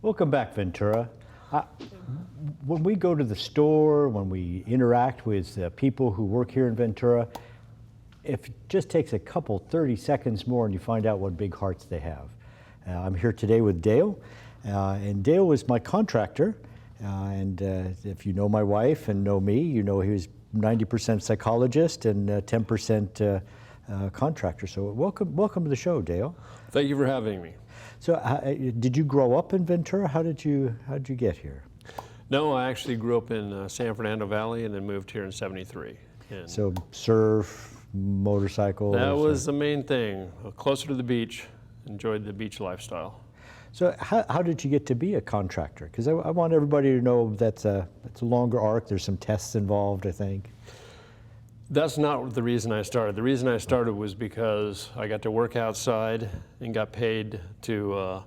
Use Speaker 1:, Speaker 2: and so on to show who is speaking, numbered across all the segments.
Speaker 1: Welcome back, Ventura. When we go to the store, when we interact with people who work here in Ventura, if it just takes a couple, 30 seconds more and you find out what big hearts they have. I'm here today with Dale, and Dale was my contractor. If you know my wife and know me, you know he was 90% psychologist and 10% contractor. So welcome to the show, Dale.
Speaker 2: Thank you for having me.
Speaker 1: So did you grow up in Ventura? How did you get here?
Speaker 2: No, I actually grew up in San Fernando Valley and then moved here in '73.
Speaker 1: So surf, motorcycles?
Speaker 2: That was the main thing. Closer to the beach, enjoyed the beach lifestyle.
Speaker 1: So how did you get to be a contractor? Because I want everybody to know that's a longer arc. There's some tests involved, I think.
Speaker 2: That's not the reason I started. The reason I started was because I got to work outside and got paid to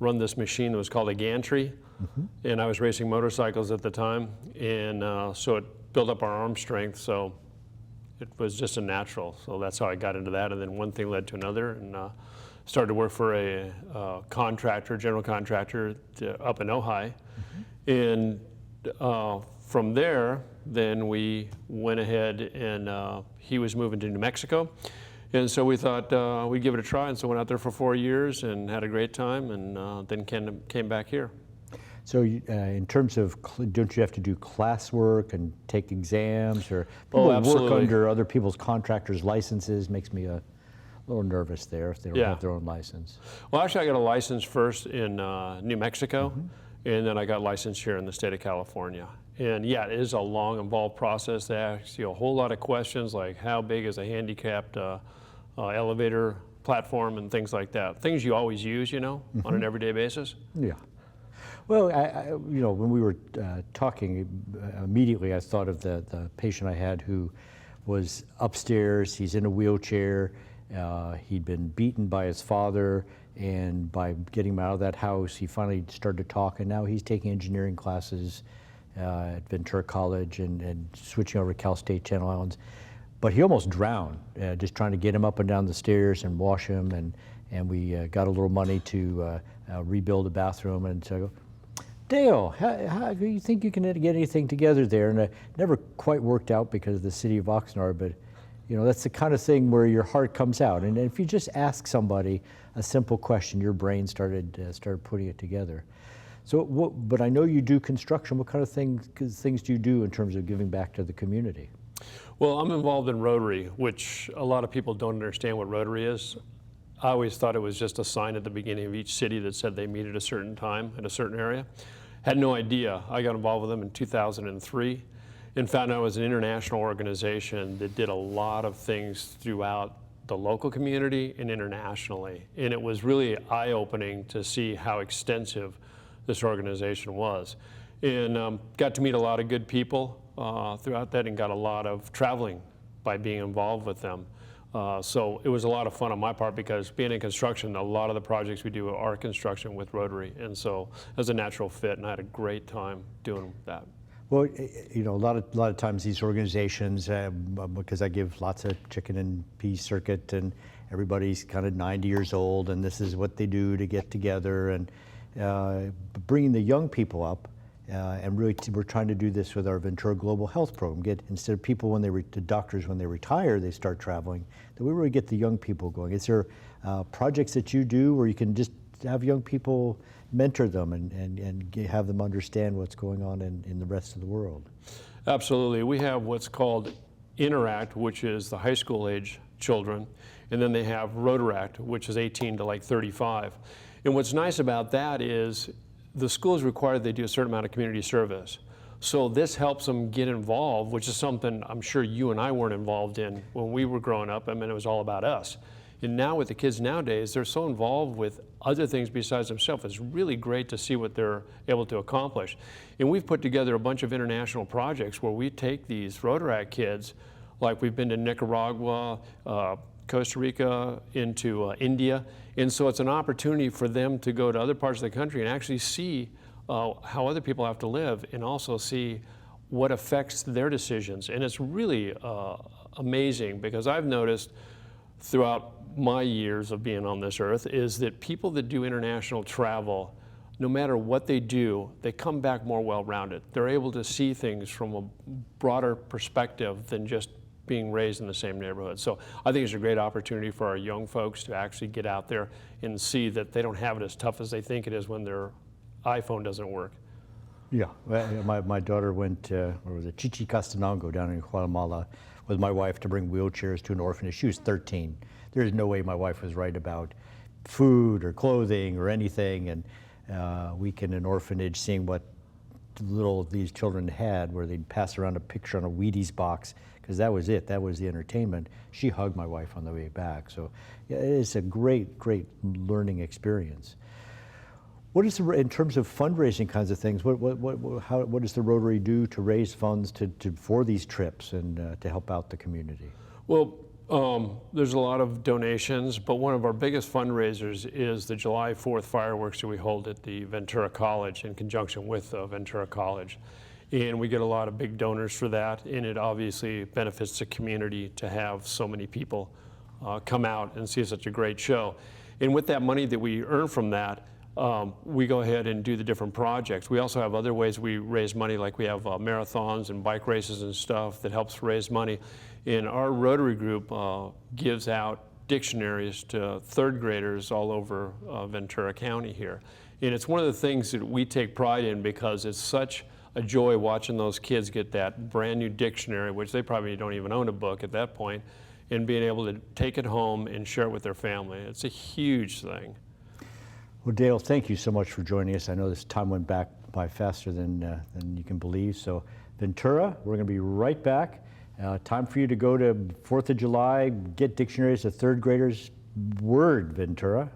Speaker 2: run this machine that was called a gantry. Mm-hmm. And I was racing motorcycles at the time. And so it built up our arm strength. So it was just a natural. So that's how I got into that. And then one thing led to another. And started to work for a contractor, general contractor up in Ojai. Mm-hmm. And from there, then we went ahead and he was moving to New Mexico. And so we thought we'd give it a try. And so went out there for 4 years and had a great time, and then came back here.
Speaker 1: So in terms of, don't you have to do classwork and take exams, or people work under other people's contractors' licenses? Makes me a little nervous there if they don't have their own license.
Speaker 2: Well, actually, I got a license first in New Mexico, mm-hmm. and then I got licensed here in the state of California. And yeah, it is a long, involved process. They ask you a whole lot of questions, like how big is a handicapped elevator platform and things like that. Things you always use, mm-hmm. on an everyday basis.
Speaker 1: Yeah. Well, when we were talking, immediately I thought of the patient I had who was upstairs. He's in a wheelchair. He'd been beaten by his father, and by getting him out of that house, he finally started to talk, and now he's taking engineering classes at Ventura College and switching over to Cal State Channel Islands. But he almost drowned, just trying to get him up and down the stairs and wash him, and we got a little money to rebuild a bathroom. And so I go, Dale, how do you think you can get anything together there? And it never quite worked out because of the city of Oxnard, but that's the kind of thing where your heart comes out. And if you just ask somebody a simple question, your brain started putting it together. So, but I know you do construction. What kind of things do you do in terms of giving back to the community?
Speaker 2: Well, I'm involved in Rotary, which a lot of people don't understand what Rotary is. I always thought it was just a sign at the beginning of each city that said they meet at a certain time in a certain area. Had no idea. I got involved with them in 2003 and found out it was an international organization that did a lot of things throughout the local community and internationally. And it was really eye-opening to see how extensive this organization was. And got to meet a lot of good people throughout that, and got a lot of traveling by being involved with them. So it was a lot of fun on my part, because being in construction, a lot of the projects we do are construction with Rotary. And so it was a natural fit, and I had a great time doing that.
Speaker 1: Well, a lot of times these organizations, because I give lots of chicken and pea circuit, and everybody's kind of 90 years old, and this is what they do to get together, and bringing the young people up, and really we're trying to do this with our Ventura Global Health Program. Instead of people the doctors when they retire, they start traveling, that we really get the young people going. Is there projects that you do where you can just have young people mentor them and have them understand what's going on in the rest of the world?
Speaker 2: Absolutely. We have what's called Interact, which is the high school age children, and then they have Rotaract, which is 18 to like 35. And what's nice about that is the school is required they do a certain amount of community service. So this helps them get involved, which is something I'm sure you and I weren't involved in when we were growing up. I mean, it was all about us. And now with the kids nowadays, they're so involved with other things besides themselves. It's really great to see what they're able to accomplish. And we've put together a bunch of international projects where we take these Rotaract kids, like we've been to Nicaragua, Costa Rica, into India. And so it's an opportunity for them to go to other parts of the country and actually see how other people have to live, and also see what affects their decisions. And it's really amazing, because I've noticed throughout my years of being on this earth is that people that do international travel no matter what they do, they come back more well-rounded. They're able to see things from a broader perspective than just being raised in the same neighborhood. So I think it's a great opportunity for our young folks to actually get out there and see that they don't have it as tough as they think it is when their iPhone doesn't work.
Speaker 1: Yeah, my daughter went, where was it, Chichicastenango down in Guatemala with my wife to bring wheelchairs to an orphanage. She was 13. There's no way my wife was right about food or clothing or anything. And week in an orphanage, seeing what little these children had, where they'd pass around a picture on a Wheaties box, because that was it, that was the entertainment. She hugged my wife on the way back. So yeah, it's a great, great learning experience. What is in terms of fundraising kinds of things? What does the Rotary do to raise funds for these trips and to help out the community?
Speaker 2: Well, there's a lot of donations, but one of our biggest fundraisers is the July 4th fireworks that we hold at the Ventura College in conjunction with Ventura College. And we get a lot of big donors for that, and it obviously benefits the community to have so many people come out and see such a great show. And with that money that we earn from that, we go ahead and do the different projects. We also have other ways we raise money, like we have marathons and bike races and stuff that helps raise money. And our Rotary group gives out dictionaries to third graders all over Ventura County here. And it's one of the things that we take pride in, because it's such a joy watching those kids get that brand new dictionary, which they probably don't even own a book at that point, and being able to take it home and share it with their family. It's a huge thing.
Speaker 1: Well, Dale, thank you so much for joining us. I know this time went by faster than you can believe. So Ventura, we're going to be right back. Time for you to go to 4th of July, get dictionaries to third graders. Word, Ventura.